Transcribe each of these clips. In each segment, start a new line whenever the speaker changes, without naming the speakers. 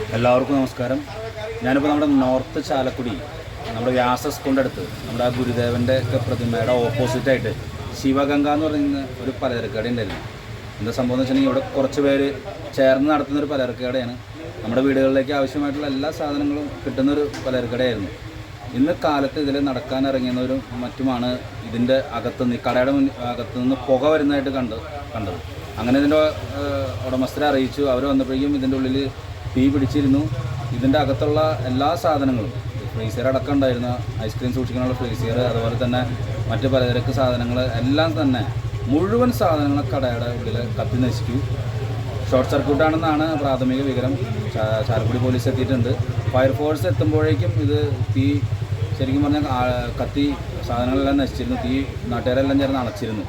എല്ലാവർക്കും നമസ്കാരം. ഞാനിപ്പോൾ നമ്മുടെ നോർത്ത് ചാലക്കുടി നമ്മുടെ വ്യാസ സ്കൂളിൻ്റെ അടുത്ത് നമ്മുടെ ആ ഗുരുദേവൻ്റെ ഒക്കെ പ്രതിമയുടെ ഓപ്പോസിറ്റായിട്ട് ശിവഗംഗ എന്ന് പറയുന്ന ഒരു പലചരക്കട ഉണ്ടായിരുന്നു. എന്താ സംഭവം എന്ന് വെച്ചിട്ടുണ്ടെങ്കിൽ ഇവിടെ കുറച്ച് പേര് ചേർന്ന് നടത്തുന്നൊരു പലചരക്കടയാണ്. നമ്മുടെ വീടുകളിലേക്ക് ആവശ്യമായിട്ടുള്ള എല്ലാ സാധനങ്ങളും കിട്ടുന്നൊരു പലചരക്കടയായിരുന്നു. ഇന്ന് കാലത്ത് ഇതിൽ നടക്കാൻ ഇറങ്ങിയവരും മറ്റുമാണ് ഇതിൻ്റെ അകത്തുനിന്ന് ഈ കടയുടെ അകത്തുനിന്ന് പുക വരുന്നതായിട്ട് കണ്ടത്. അങ്ങനെ ഇതിൻ്റെ ഉടമസ്ഥരെ അറിയിച്ചു. അവർ വന്നപ്പോഴേക്കും ഇതിൻ്റെ ഉള്ളിൽ തീ പിടിച്ചിരുന്നു. ഇതിൻ്റെ അകത്തുള്ള എല്ലാ സാധനങ്ങളും ഫ്രീസർ അടക്കം ഉണ്ടായിരുന്ന ഐസ്ക്രീം സൂക്ഷിക്കാനുള്ള ഫ്രീസർ, അതുപോലെ തന്നെ മറ്റ് പലചരക്ക് സാധനങ്ങൾ എല്ലാം തന്നെ മുഴുവൻ സാധനങ്ങളും കടയുടെ ഉള്ളിൽ കത്തി നശിച്ചു. ഷോർട്ട് സർക്യൂട്ടാണെന്നാണ് പ്രാഥമിക വിവരം. ചാലക്കുടി പോലീസ് എത്തിയിട്ടുണ്ട്. ഫയർഫോഴ്സ് എത്തുമ്പോഴേക്കും ഇത് തീ ശരിക്കും പറഞ്ഞാൽ കത്തി സാധനങ്ങളെല്ലാം നശിച്ചിരുന്നു. തീ നാട്ടുകാരെല്ലാം ചേർന്ന് അണച്ചിരുന്നു.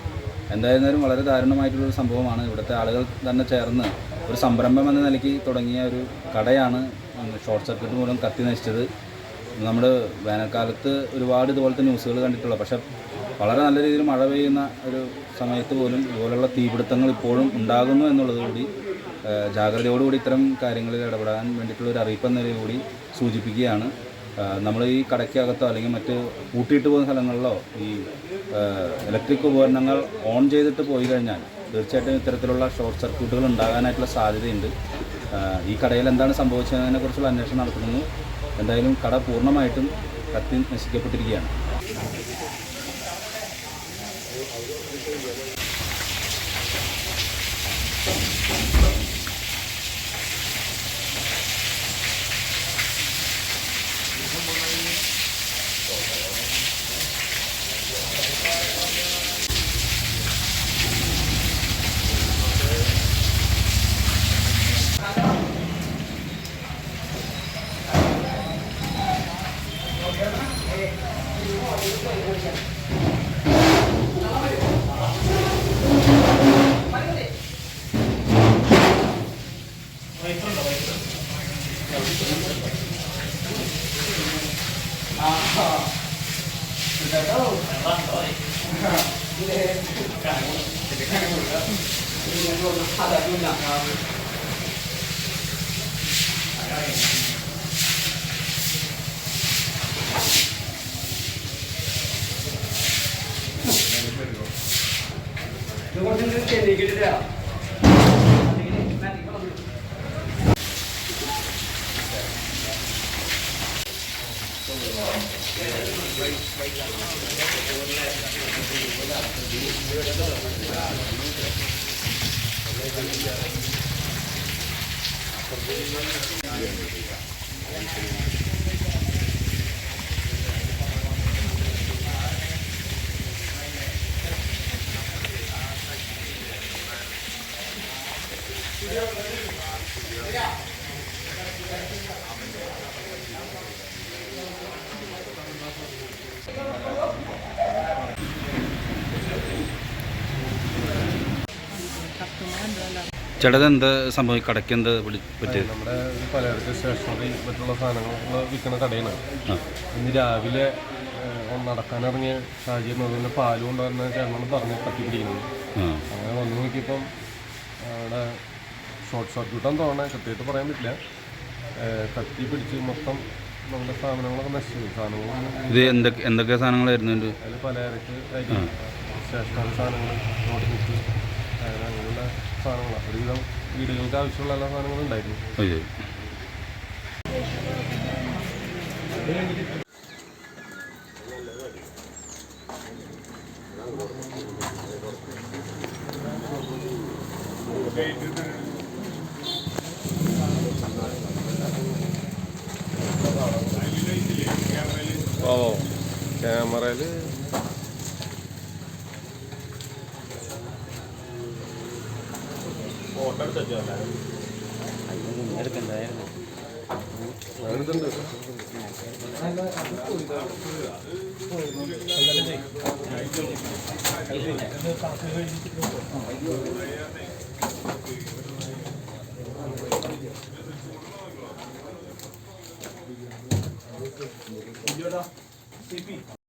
എന്തായിരുന്നാലും വളരെ ദാരുണമായിട്ടുള്ളൊരു സംഭവമാണ്. ഇവിടുത്തെ ആളുകൾ തന്നെ ചേർന്ന് ഒരു സംരംഭം എന്ന നിലയ്ക്ക് തുടങ്ങിയ ഒരു കടയാണ് ഷോർട്ട് സർക്യൂട്ട് മൂലം കത്തി നശിച്ചത്. നമ്മൾ വേനൽക്കാലത്ത് ഒരുപാട് ഇതുപോലത്തെ ന്യൂസുകൾ കണ്ടിട്ടുള്ള, പക്ഷേ വളരെ നല്ല രീതിയിൽ മഴ പെയ്യുന്ന ഒരു സമയത്ത് പോലും ഇതുപോലുള്ള തീപിടുത്തങ്ങൾ ഇപ്പോഴും ഉണ്ടാകുന്നു എന്നുള്ളതുകൂടി ജാഗ്രതയോടുകൂടി ഇത്തരം കാര്യങ്ങളിൽ ഇടപെടാൻ വേണ്ടിയിട്ടുള്ളൊരു അറിയിപ്പ് എന്നതിൽ കൂടി സൂചിപ്പിക്കുകയാണ്. നമ്മൾ ഈ കടയ്ക്കകത്തോ അല്ലെങ്കിൽ മറ്റ് പൂട്ടിയിട്ട് പോകുന്ന സ്ഥലങ്ങളിലോ ഈ ഇലക്ട്രിക് ഉപകരണങ്ങൾ ഓൺ ചെയ്തിട്ട് പോയി കഴിഞ്ഞാൽ തീർച്ചയായിട്ടും ഇത്തരത്തിലുള്ള ഷോർട്ട് സർക്യൂട്ടുകൾ ഉണ്ടാകാനായിട്ടുള്ള സാധ്യതയുണ്ട്. ഈ കടയിൽ എന്താണ് സംഭവിച്ചതിനെക്കുറിച്ചുള്ള അന്വേഷണം നടത്തുന്നു. എന്തായാലും കട പൂർണ്ണമായിട്ടും കത്തി നശിക്കപ്പെട്ടിരിക്കുകയാണ്. ചേട്ടത് എന്താ സംഭവം? കടയ്ക്ക് എന്താ പറ്റിയത്?
നമ്മുടെ പലചരക്ക് സ്റ്റേഷനറി മറ്റുള്ള സാധനങ്ങൾ വിൽക്കുന്ന കടയാണ്. ഇന്ന് രാവിലെ നടക്കാനിറങ്ങിയ സാഹചര്യം, അതുപോലെ പാല് കൊണ്ടുവരുന്ന ചേട്ടനാണ് പറഞ്ഞ് കത്തി പിടിക്കുന്നത്. അങ്ങനെ വന്നു നോക്കിയപ്പം അവിടെ ഷോർട്ട് സർക്യൂട്ടാന്ന് തോന്നണേ, കൃത്യമായിട്ട് പറയാൻ പറ്റില്ല. കത്തി പിടിച്ച് മൊത്തം നമ്മുടെ സാധനങ്ങളൊക്കെ നശിച്ചു.
സാധനങ്ങൾ എന്തൊക്കെ സാധനങ്ങളായിരുന്നു?
അതിൽ പലചരക്ക് അരി, സ്റ്റേഷനറി സാധനങ്ങൾ, നോട്ട്ബുക്ക്, അങ്ങനെയുള്ള സാധനങ്ങളാണ്. ഒരുവിധം വീടുകൾക്ക് ആവശ്യമുള്ള എല്ലാ സാധനങ്ങളും ഉണ്ടായിരുന്നു. ക്യാമറയിൽ ഫോട്ടോ എടുക്കണ്ടായിരുന്നു.